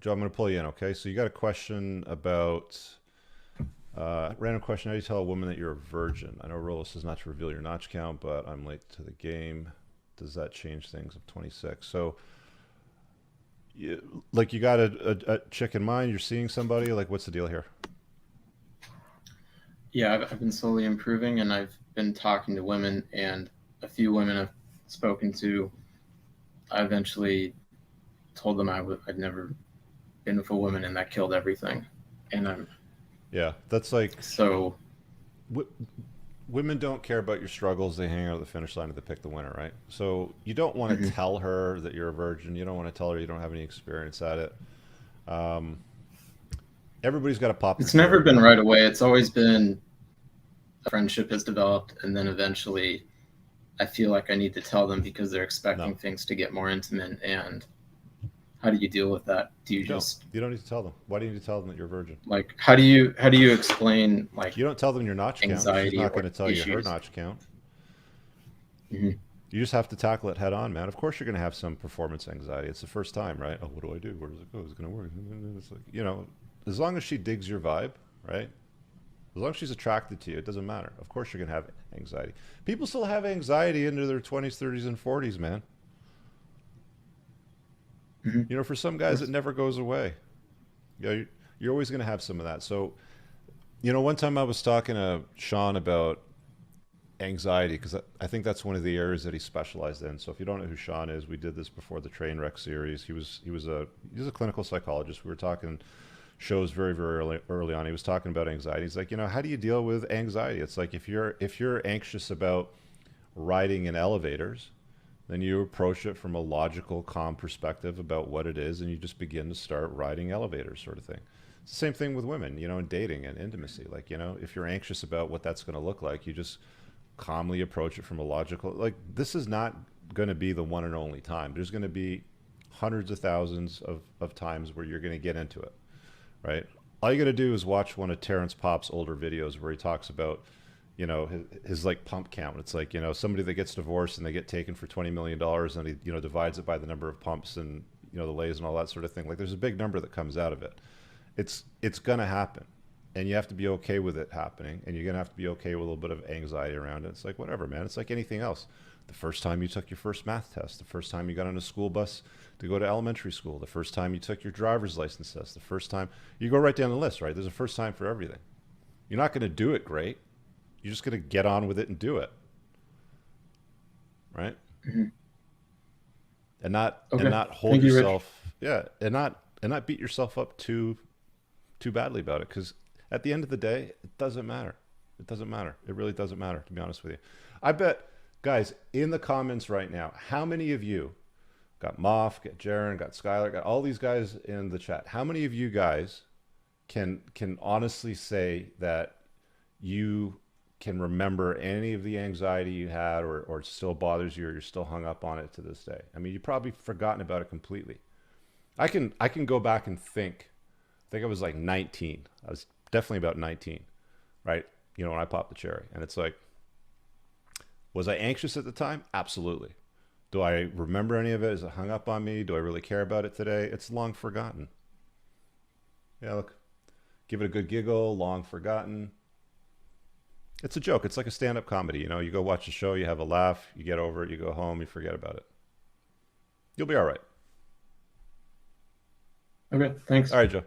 Joe, I'm going to pull you in, okay? So you got a question about, random question. How do you tell a woman that you're a virgin? I know Rolla says not to reveal your notch count, but I'm late to the game. Does that change things? I'm 26. So, you got a chick in mind? You're seeing somebody? Like, what's the deal here? Yeah, I've been slowly improving, and I've been talking to women, and a few women I've spoken to, I eventually told them I'd never been with a woman, and that killed everything. And I'm Yeah, that's like, so w women don't care about your struggles. They hang out at the finish line and they pick the winner, right? So you don't want to mhm. tell her that you're a virgin. You don't want to tell her you don't have any experience at it. Um, Everybody's got to pop their It's never cherry. been right away. It's always been a friendship has developed, and then eventually I feel like I need to tell them because they're No, expecting things to get more intimate. And how do you deal with that? Do you you don't. just You don't need to tell them. Why do you need to tell them that you're a virgin? like how do you explain like You don't tell them your notch count. She's anxiety not or going to tell you her issues? notch count. Hmm. You just have to tackle it head on, man. Of course, you're going to have some performance anxiety. It's the first time, right? Oh, what do I do? Where does it go? Is it going to work? It's like, as long as she digs your vibe, right? As long as she's attracted to you, it doesn't matter. Of course, you're going to have anxiety. People still have anxiety into their 20s, 30s, and 40s, man. Hmm. For some Of guys, it course. never goes away. You're always going to have some of that. So, one time I was talking to Sean about anxiety because I think that's one of the areas that he specialized in. So if you don't know who Sean is, we did this before the train wreck series. He was a clinical psychologist. We were talking shows very very early on. He was talking about anxiety. He's like, how do you deal with anxiety? It's like if you're anxious about riding in elevators, then you approach it from a logical, calm perspective about what it is, and you just begin to start riding elevators, sort of thing. It's the same thing with women, in dating and intimacy. Like, if you're anxious about what that's going to look like, you just calmly approach it from a logical, like, this is not going to be the one and only time. There's going to be hundreds of thousands of times where you're going to get into it, right? All you got to do is watch one of Terrence Popp's older videos where he talks about, his like pump count. It's like, somebody that gets divorced and they get taken for $20 million, and he, divides it by the number of pumps and, the lays and all that sort of thing. Like, there's a big number that comes out of it. It's going to happen, and you have to be okay with it happening, and you're going to have to be okay with a little bit of anxiety around it. It's like, whatever, man. It's like anything else. The first time you took your first math test, the first time you got on a school bus to go to elementary school, the first time you took your driver's license test, the first time you go right down the list, right? There's a first time for everything. You're not going to do it great. You're just going to get on with it and do it, right? Hmm. And Okay. not hold Thank you, Rich. yourself, yeah, and not beat yourself up too badly about it, because at the end of the day, it doesn't matter. It doesn't matter. It really doesn't matter, to be honest with you. I bet, guys, in the comments right now, how many of you got Moff, got Jaron, got Skylar, got all these guys in the chat? How many of you guys can honestly say that you can remember any of the anxiety you had, or it still bothers you, or you're still hung up on it to this day? I mean, you've probably forgotten about it completely. I can go back and think. I think I was like 19. I was definitely about 19, right? When I popped the cherry. And it's like, was I anxious at the time? Absolutely. Do I remember any of it? Is it hung up on me? Do I really care about it today? It's long forgotten. Yeah, look, give it a good giggle, long forgotten. It's a joke. It's like a stand-up comedy. You go watch a show, you have a laugh, you get over it, you go home, you forget about it. You'll be all right. Okay. All Thanks. right, Joe.